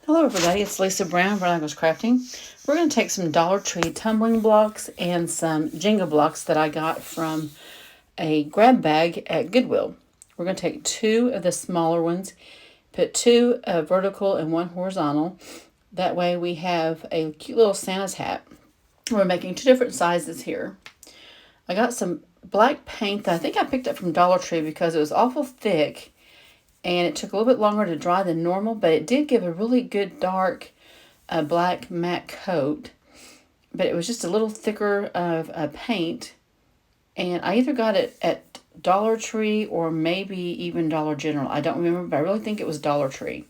Hello everybody, it's Lisa Brown, Brown Goes Crafting. We're going to take some Dollar Tree tumbling blocks and some Jenga blocks that I got from a grab bag at Goodwill. We're going to take two of the smaller ones, put two vertical and one horizontal. That way we have a cute little Santa's hat. We're making two different sizes here. I got some black paint that I think I picked up from Dollar Tree because it was awful thick and it took a little bit longer to dry than normal, but it did give a really good dark black matte coat. But it was just a little thicker of paint, and I either got it at Dollar Tree or maybe even Dollar General. I don't remember, but I really think it was Dollar Tree.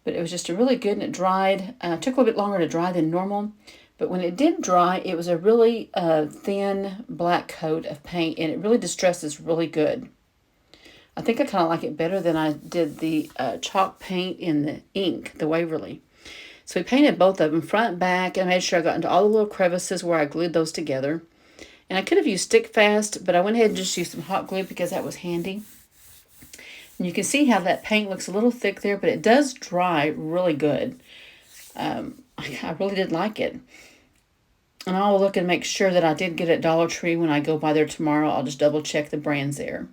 But it was just a really good, and it dried. It took a little bit longer to dry than normal, but when it did dry, it was a really thin black coat of paint, and it really distresses really good. I think I kind of like it better than I did the chalk paint in the ink, the Waverly. So we painted both of them, front and back, and I made sure I got into all the little crevices where I glued those together. And I could have used stick fast, but I went ahead and just used some hot glue because that was handy. And you can see how that paint looks a little thick there, but it does dry really good. I really did like it. And I'll look and make sure that I did get it at Dollar Tree when I go by there tomorrow. I'll just double check the brands there.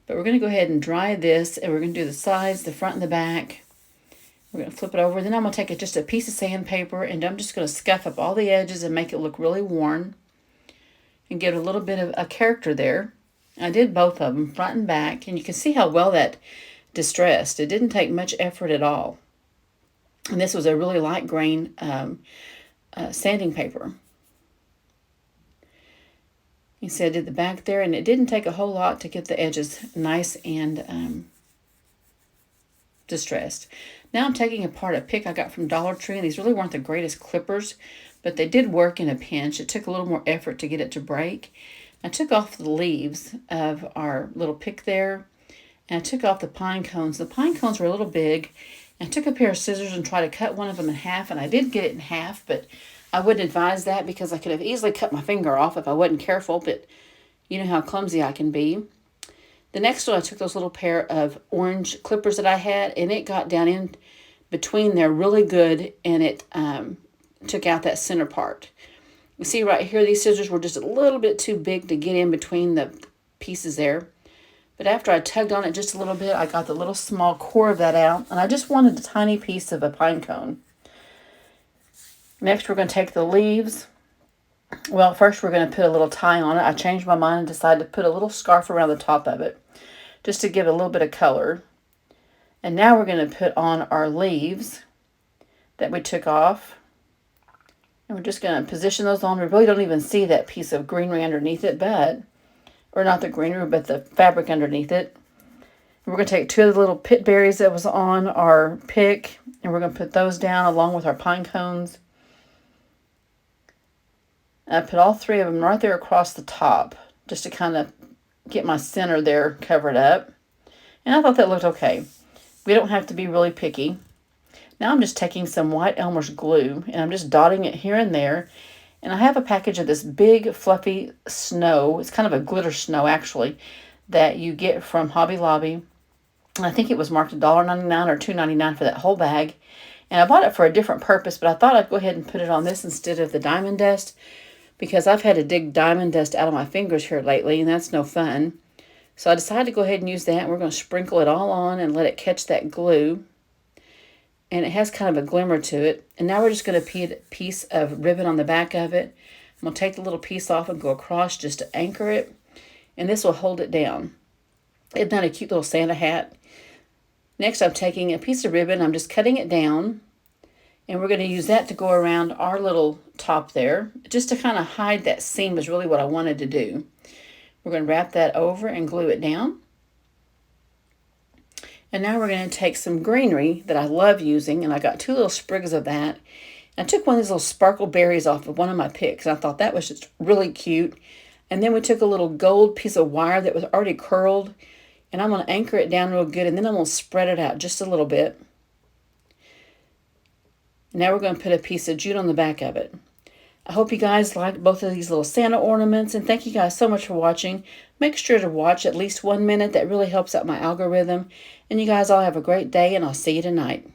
But we're going to go ahead and dry this, and we're going to do the sides, the front and the back. We're going to flip it over. Then I'm going to take just a piece of sandpaper, and I'm just going to scuff up all the edges and make it look really worn and give a little bit of a character there. I did both of them, front and back, and you can see how well that distressed. It didn't take much effort at all. And this was a really light grain sanding paper. You see I did the back there, and it didn't take a whole lot to get the edges nice and distressed. Now I'm taking apart a pick I got from Dollar Tree, and these really weren't the greatest clippers, but they did work in a pinch. It took a little more effort to get it to break. I took off the leaves of our little pick there, and I took off the pine cones. The pine cones were a little big, and I took a pair of scissors and tried to cut one of them in half, and I did get it in half, but I wouldn't advise that because I could have easily cut my finger off if I wasn't careful, but you know how clumsy I can be. The next one, I took those little pair of orange clippers that I had, and it got down in between there really good, and it took out that center part. You see right here, these scissors were just a little bit too big to get in between the pieces there. But after I tugged on it just a little bit, I got the little small core of that out, and I just wanted a tiny piece of a pine cone. Next, we're going to take the leaves. Well, first we're going to put a little tie on it. I changed my mind and decided to put a little scarf around the top of it, just to give it a little bit of color. And now we're going to put on our leaves that we took off. And we're just going to position those on. We really don't even see that piece of greenery underneath it, or not the greenery, but the fabric underneath it. And we're going to take two of the little pit berries that was on our pick, and we're going to put those down along with our pine cones. I put all three of them right there across the top, just to kind of get my center there covered up. And I thought that looked okay. We don't have to be really picky. Now I'm just taking some white Elmer's glue, and I'm just dotting it here and there. And I have a package of this big fluffy snow. It's kind of a glitter snow, actually, that you get from Hobby Lobby. And I think it was marked $1.99 or $2.99 for that whole bag. And I bought it for a different purpose, but I thought I'd go ahead and put it on this instead of the diamond dust, because I've had to dig diamond dust out of my fingers here lately, and that's no fun. So I decided to go ahead and use that. We're going to sprinkle it all on and let it catch that glue. And it has kind of a glimmer to it. And now we're just going to put a piece of ribbon on the back of it. I'm going to take the little piece off and go across just to anchor it. And this will hold it down. Isn't that a cute little Santa hat? Next, I'm taking a piece of ribbon. I'm just cutting it down. And we're going to use that to go around our little top there. Just to kind of hide that seam is really what I wanted to do. We're going to wrap that over and glue it down. And now we're going to take some greenery that I love using. And I got two little sprigs of that. And I took one of these little sparkle berries off of one of my picks. And I thought that was just really cute. And then we took a little gold piece of wire that was already curled. And I'm going to anchor it down real good. And then I'm going to spread it out just a little bit. Now we're going to put a piece of jute on the back of it. I hope you guys liked both of these little Santa ornaments, and thank you guys so much for watching. Make sure to watch at least 1 minute. That really helps out my algorithm. And you guys all have a great day, and I'll see you tonight.